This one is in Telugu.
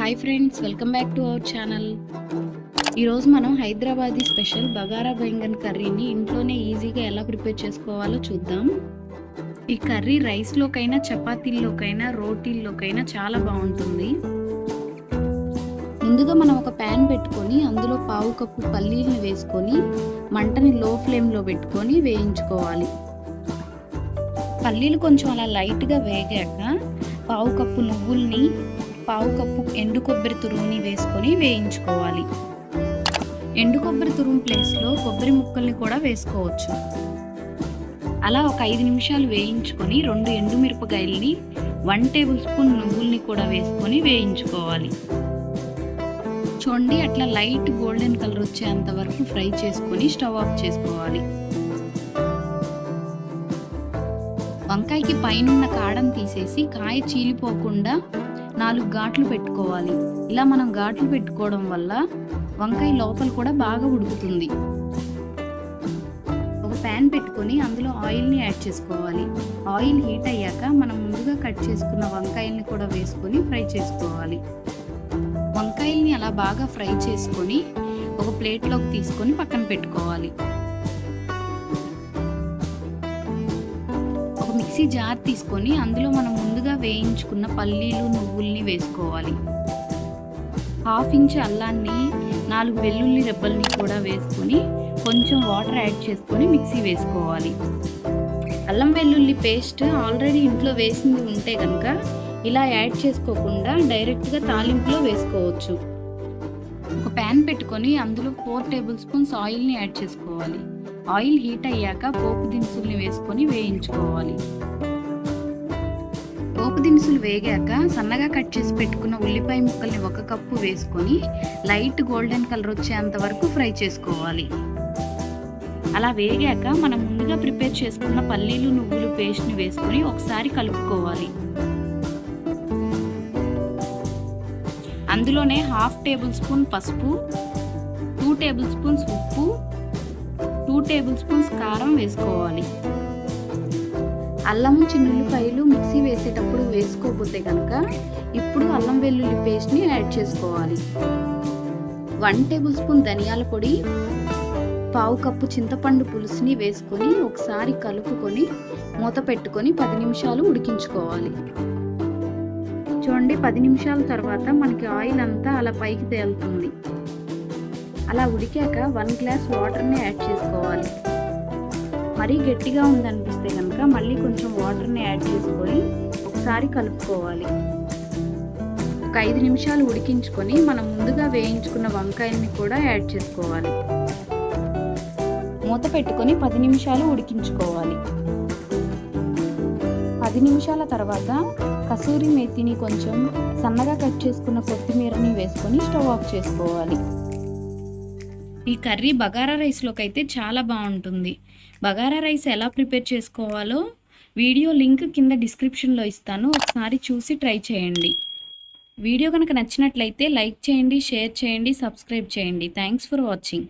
Hi friends, welcome back to our channel. ఈరోజు మనం హైదరాబాదీ స్పెషల్ బగారా బైంగన్ కర్రీని ఇంట్లోనే ఈజీగా ఎలా ప్రిపేర్ చేసుకోవాలో చూద్దాం. ఈ కర్రీ రైస్లోకైనా, చపాతీల్లోకైనా, రోటీల్లోకైనా చాలా బాగుంటుంది. ముందుగా మనం ఒక ప్యాన్ పెట్టుకొని అందులో పావు కప్పు పల్లీలను వేసుకొని మంటని లో ఫ్లేమ్లో పెట్టుకొని వేయించుకోవాలి. పల్లీలు కొంచెం అలా లైట్గా వేగాక పావు కప్పు నువ్వుల్ని, పావు కప్పు ఎండు కొబ్బరి తురుముని వేసుకొని వేయించుకోవాలి. ఎండు కొబ్బరి తురుము ప్లేస్లో కొబ్బరి ముక్కల్ని కూడా వేసుకోవచ్చు. అలా ఒక 5 నిమిషాలు వేయించుకొని 2 ఎండుమిరపకాయలని, 1 టేబుల్ స్పూన్ నువ్వుల్ని కూడా వేసుకొని వేయించుకోవాలి. చూడండి, అట్లా లైట్ గోల్డెన్ కలర్ వచ్చేంత వరకు ఫ్రై చేసుకొని స్టవ్ ఆఫ్ చేసుకోవాలి. వంకాయకి పైనున్న కాడను తీసేసి కాయ చీలిపోకుండా 4 ఘాట్లు పెట్టుకోవాలి. ఇలా మనం ఘాట్లు పెట్టుకోవడం వల్ల వంకాయ లోపల కూడా బాగా ఉడుకుతుంది. ఒక ప్యాన్ పెట్టుకొని అందులో ఆయిల్ని యాడ్ చేసుకోవాలి. ఆయిల్ హీట్ అయ్యాక మనం ముందుగా కట్ చేసుకున్న వంకాయల్ని కూడా వేసుకొని ఫ్రై చేసుకోవాలి. వంకాయల్ని అలా బాగా ఫ్రై చేసుకొని ఒక ప్లేట్లోకి తీసుకొని పక్కన పెట్టుకోవాలి. మిక్సీ జార్ తీసుకొని అందులో మనం ముందుగా వేయించుకున్న పల్లీలు, నువ్వుల్ని వేసుకోవాలి. 1/2 ఇంచ్ అల్లాన్ని, 4 వెల్లుల్లి రెబ్బల్ని కూడా వేసుకొని కొంచెం వాటర్ యాడ్ చేసుకొని మిక్సీ వేసుకోవాలి. అల్లం వెల్లుల్లి పేస్ట్ ఆల్రెడీ ఇంట్లో వేసింది ఉంటే కనుక ఇలా యాడ్ చేసుకోకుండా డైరెక్ట్గా తాలింపులో వేసుకోవచ్చు. ఒక ప్యాన్ పెట్టుకొని అందులో 4 టేబుల్ స్పూన్స్ ఆయిల్ని యాడ్ చేసుకోవాలి. ఆయిల్ హీట్ అయ్యాక పోపు దినుసుల్ని వేసుకొని వేయించుకోవాలి. పోపు దినుసులు వేగాక సన్నగా కట్ చేసి పెట్టుకున్న ఉల్లిపాయ ముక్కల్ని 1 కప్పు వేసుకొని లైట్ గోల్డెన్ కలర్ వచ్చేంత వరకు ఫ్రై చేసుకోవాలి. అలా వేగాక మనం ముందుగా ప్రిపేర్ చేసుకున్న పల్లీలు, నువ్వులు పేస్ట్ని వేసుకొని ఒకసారి కలుపుకోవాలి. అందులోనే 1/2 టేబుల్ స్పూన్ పసుపు, 2 టేబుల్ స్పూన్స్ ఉప్పు, 2 టేబుల్ స్పూన్స్ కారం వేసుకోవాలి. అల్లం, చిన్నుల్లిపాయలు మిక్సీ వేసేటప్పుడు వేసుకోకపోతే కనుక ఇప్పుడు అల్లం వెల్లుల్లి పేస్ట్ని యాడ్ చేసుకోవాలి. 1 టేబుల్ స్పూన్ ధనియాల పొడి, పావు కప్పు చింతపండు పులుసుని వేసుకొని ఒకసారి కలుపుకొని మూత పెట్టుకొని 10 నిమిషాలు ఉడికించుకోవాలి. చూడండి, 10 నిమిషాల తర్వాత మనకి ఆయిల్ అంతా అలా పైకి తేలుతుంది. అలా ఉడికాక 1 గ్లాస్ వాటర్ని యాడ్ చేసుకోవాలి. మరీ గట్టిగా ఉందనిపిస్తే కనుక మళ్ళీ కొంచెం వాటర్ని యాడ్ చేసుకొని ఒకసారి కలుపుకోవాలి. ఒక 5 నిమిషాలు ఉడికించుకొని మనం ముందుగా వేయించుకున్న వంకాయల్ని కూడా యాడ్ చేసుకోవాలి. మూత పెట్టుకొని 10 నిమిషాలు ఉడికించుకోవాలి. 10 నిమిషాల తర్వాత కసూరి మేతిని, కొంచెం సన్నగా కట్ చేసుకున్న కొత్తిమీరని వేసుకొని స్టవ్ ఆఫ్ చేసుకోవాలి. ఈ కర్రీ బగారా రైస్లోకి అయితే చాలా బాగుంటుంది. బగారా రైస్ ఎలా ప్రిపేర్ చేసుకోవాలో వీడియో లింక్ కింద డిస్క్రిప్షన్లో ఇస్తాను, ఒకసారి చూసి ట్రై చేయండి. వీడియో కనుక నచ్చినట్లయితే లైక్ చేయండి, షేర్ చేయండి, సబ్స్క్రైబ్ చేయండి. Thanks for watching.